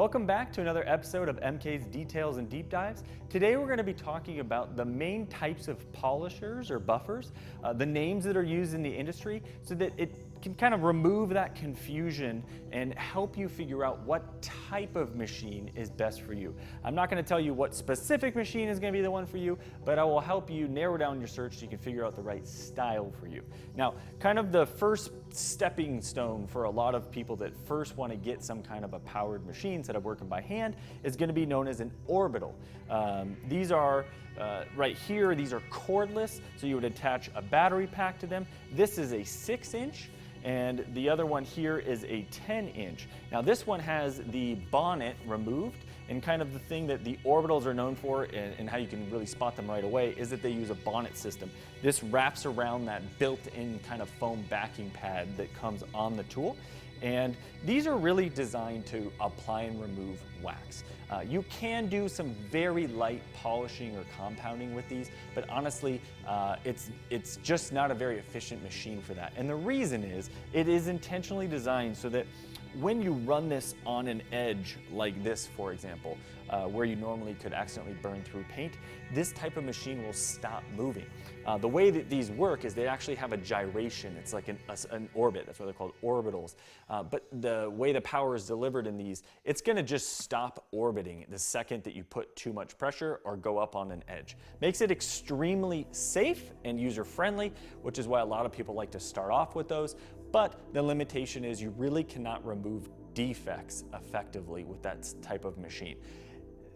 Welcome back to another episode of MK's Details and Deep Dives. Today we're going to be talking about the main types of polishers or buffers, the names that are used in the industry, so that it can kind of remove that confusion and help you figure out what type of machine is best for you. I'm not going to tell you what specific machine is going to be the one for you, but I will help you narrow down your search so you can figure out the right style for you. Now, kind of the first stepping stone for a lot of people that first want to get some kind of a powered machine instead of working by hand is going to be known as an orbital. These are right here, these are cordless, so you would attach a battery pack to them. This is a 6-inch. And the other one here is a 10-inch. Now this one has the bonnet removed, and kind of the thing that the orbitals are known for and how you can really spot them right away is that they use a bonnet system. This wraps around that built-in kind of foam backing pad that comes on the tool. And these are really designed to apply and remove wax. You can do some very light polishing or compounding with these, but honestly, it's just not a very efficient machine for that. And the reason is, it is intentionally designed so that when you run this on an edge like this, for example, where you normally could accidentally burn through paint, this type of machine will stop moving. The way that these work is they actually have a gyration. It's like an orbit. That's why they're called orbitals. But the way the power is delivered in these, it's going to just stop orbiting the second that you put too much pressure or go up on an edge. Makes it extremely safe and user-friendly, which is why a lot of people like to start off with those. But the limitation is you really cannot remove defects effectively with that type of machine.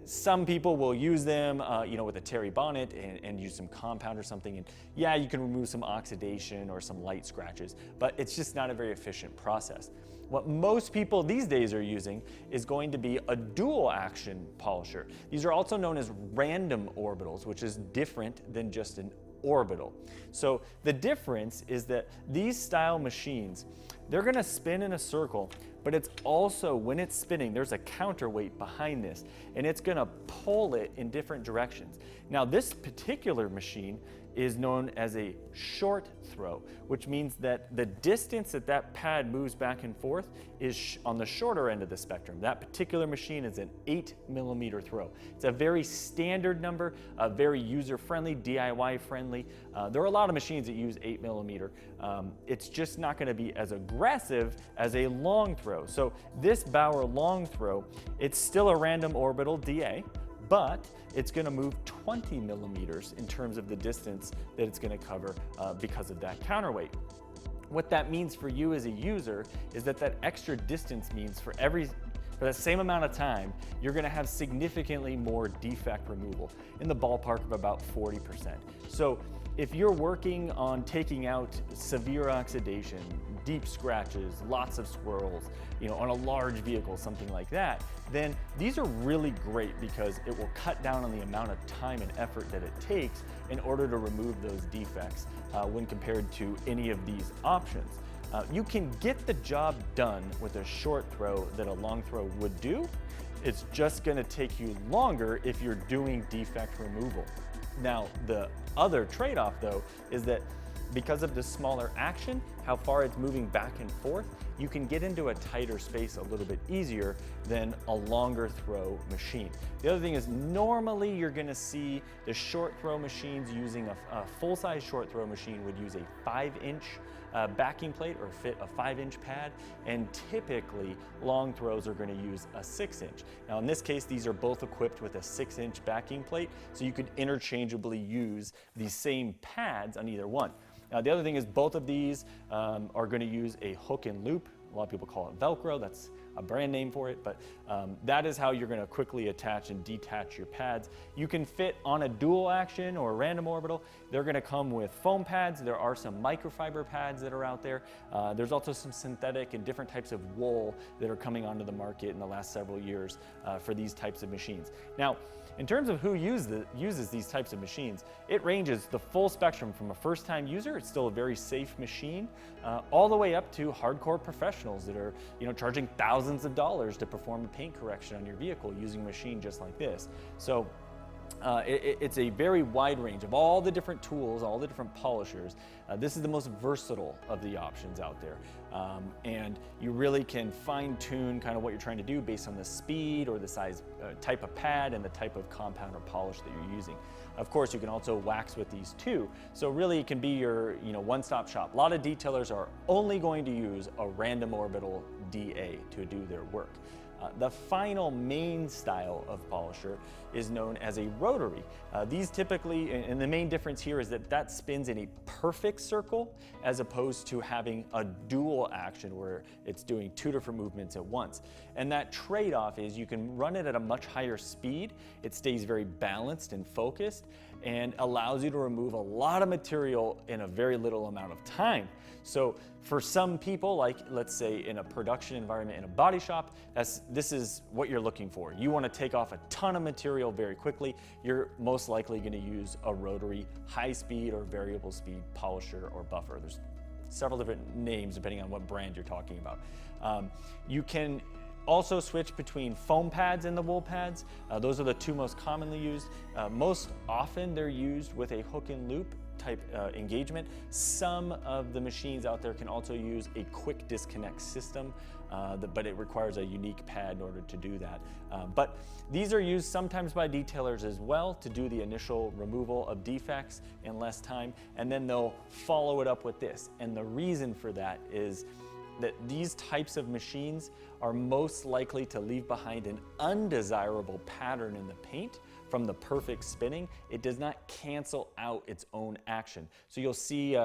Some people will use them, with a Terry bonnet and use some compound or something. And yeah, you can remove some oxidation or some light scratches, but it's just not a very efficient process. What most people these days are using is going to be a dual action polisher. These are also known as random orbitals, which is different than just an orbital. So the difference is that these style machines, they're going to spin in a circle, but it's also, when it's spinning, there's a counterweight behind this, and it's going to pull it in different directions. Now, this particular machine is known as a short throw, which means that the distance that that pad moves back and forth is on the shorter end of the spectrum. That particular machine is an 8mm throw. It's a very standard number, very user-friendly, DIY-friendly. There are a lot of machines that use 8mm. It's just not going to be as aggressive as a long throw. So this Bauer long throw, it's still a random orbital DA, but it's going to move 20mm in terms of the distance that it's going to cover because of that counterweight. What that means for you as a user is that that extra distance means for the same amount of time, you're going to have significantly more defect removal, in the ballpark of about 40%. So if you're working on taking out severe oxidation, deep scratches, lots of swirls, on a large vehicle, something like that, then these are really great because it will cut down on the amount of time and effort that it takes in order to remove those defects when compared to any of these options. You can get the job done with a short throw that a long throw would do. It's just going to take you longer if you're doing defect removal. Now, the other trade-off, though, is that because of the smaller action, how far it's moving back and forth, you can get into a tighter space a little bit easier than a longer throw machine. The other thing is, normally you're going to see the short throw machines using a full-size short throw machine would use a 5-inch backing plate or fit a 5-inch pad, and typically long throws are going to use a 6-inch. Now in this case, these are both equipped with a 6-inch backing plate, so you could interchangeably use these same pads on either one. Now the other thing is both of these are going to use a hook and loop. A lot of people call it Velcro. That's a brand name for it, but that is how you're going to quickly attach and detach your pads. You can fit on a dual action or a random orbital. They're going to come with foam pads. There are some microfiber pads that are out there. There's also some synthetic and different types of wool that are coming onto the market in the last several years for these types of machines. Now, in terms of who uses these types of machines, it ranges the full spectrum from a first-time user, it's still a very safe machine, all the way up to hardcore professionals that are charging thousands of dollars to perform a paint correction on your vehicle using a machine just like this. So It's a very wide range of all the different tools, all the different polishers. This is the most versatile of the options out there. And you really can fine tune kind of what you're trying to do based on the speed or the size, type of pad and the type of compound or polish that you're using. Of course, you can also wax with these too. So really it can be your one-stop shop. A lot of detailers are only going to use a random orbital DA to do their work. The final main style of polisher is known as a rotary. These typically, and the main difference here is that spins in a perfect circle as opposed to having a dual action where it's doing two different movements at once. And that trade-off is you can run it at a much higher speed, it stays very balanced and focused, and allows you to remove a lot of material in a very little amount of time. So for some people, like let's say in a production environment in a body shop, this is what you're looking for. You want to take off a ton of material very quickly. You're most likely going to use a rotary high speed or variable speed polisher or buffer. There's several different names depending on what brand you're talking about. You can also switch between foam pads and the wool pads. Those are the two most commonly used. Most often they're used with a hook and loop type engagement. Some of the machines out there can also use a quick disconnect system, but it requires a unique pad in order to do that. But these are used sometimes by detailers as well to do the initial removal of defects in less time, and then they'll follow it up with this. And the reason for that is that these types of machines are most likely to leave behind an undesirable pattern in the paint from the perfect spinning. It does not cancel out its own action. So you'll see,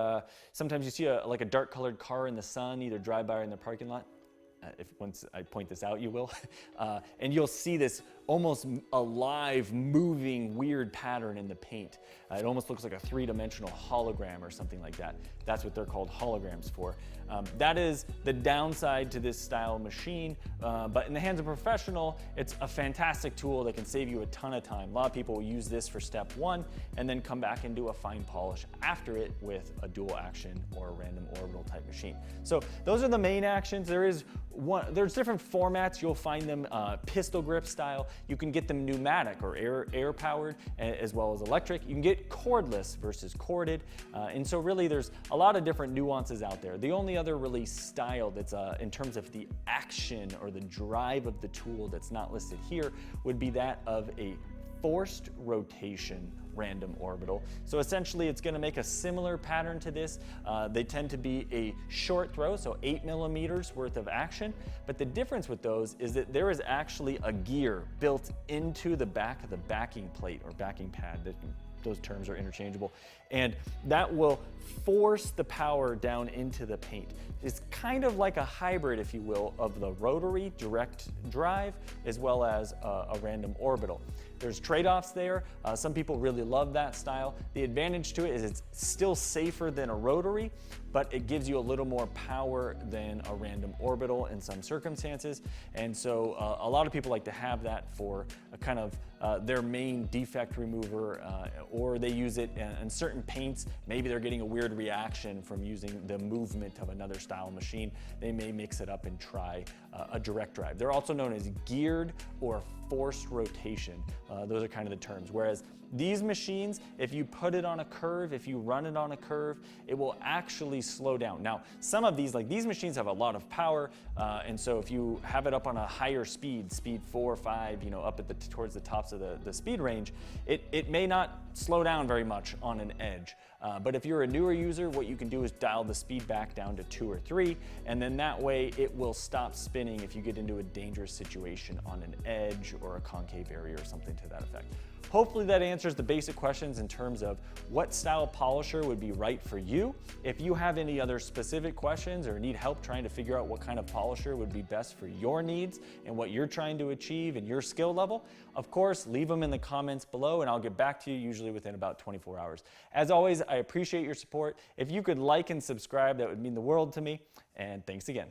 sometimes you see like a dark colored car in the sun, either drive by or in the parking lot. If once I point this out, you will. And you'll see this almost alive, moving, weird pattern in the paint. It almost looks like a three-dimensional hologram or something like that. That's what they're called holograms for. That is the downside to this style machine, but in the hands of a professional, it's a fantastic tool that can save you a ton of time. A lot of people will use this for step one and then come back and do a fine polish after it with a dual action or a random orbital type machine. So those are the main actions. There's different formats. You'll find them pistol grip style. You can get them pneumatic or air powered as well as electric. You can get cordless versus corded. And so really there's a lot of different nuances out there. The only other really style that's in terms of the action or the drive of the tool that's not listed here would be that of a forced rotation random orbital. So essentially it's going to make a similar pattern to this. They tend to be a short throw, so 8 millimeters worth of action, but the difference with those is that there is actually a gear built into the back of the backing plate or backing pad. Those terms are interchangeable, and that will force the power down into the paint. It's kind of like a hybrid, if you will, of the rotary direct drive as well as a random orbital. There's trade-offs there. Some people really love that style. The advantage to it is it's still safer than a rotary, but it gives you a little more power than a random orbital in some circumstances. And so a lot of people like to have that for a kind of their main defect remover, or they use it in certain paints. Maybe they're getting a weird reaction from using the movement of another style machine. They may mix it up and try a direct drive. They're also known as geared or forced rotation. Those are kind of the terms. Whereas these machines, if you put it on a curve, if you run it on a curve, it will actually slow down. Now, some of these, like these machines have a lot of power, and so if you have it up on a higher speed 4 or 5, up at towards the tops of the speed range, it may not slow down very much on an edge. But if you're a newer user, what you can do is dial the speed back down to 2 or 3, and then that way it will stop spinning if you get into a dangerous situation on an edge or a concave area or something to that effect. Hopefully that answers the basic questions in terms of what style polisher would be right for you. If you have any other specific questions or need help trying to figure out what kind of polisher would be best for your needs and what you're trying to achieve and your skill level, of course, leave them in the comments below and I'll get back to you usually within about 24 hours. As always, I appreciate your support. If you could like and subscribe, that would mean the world to me. And thanks again.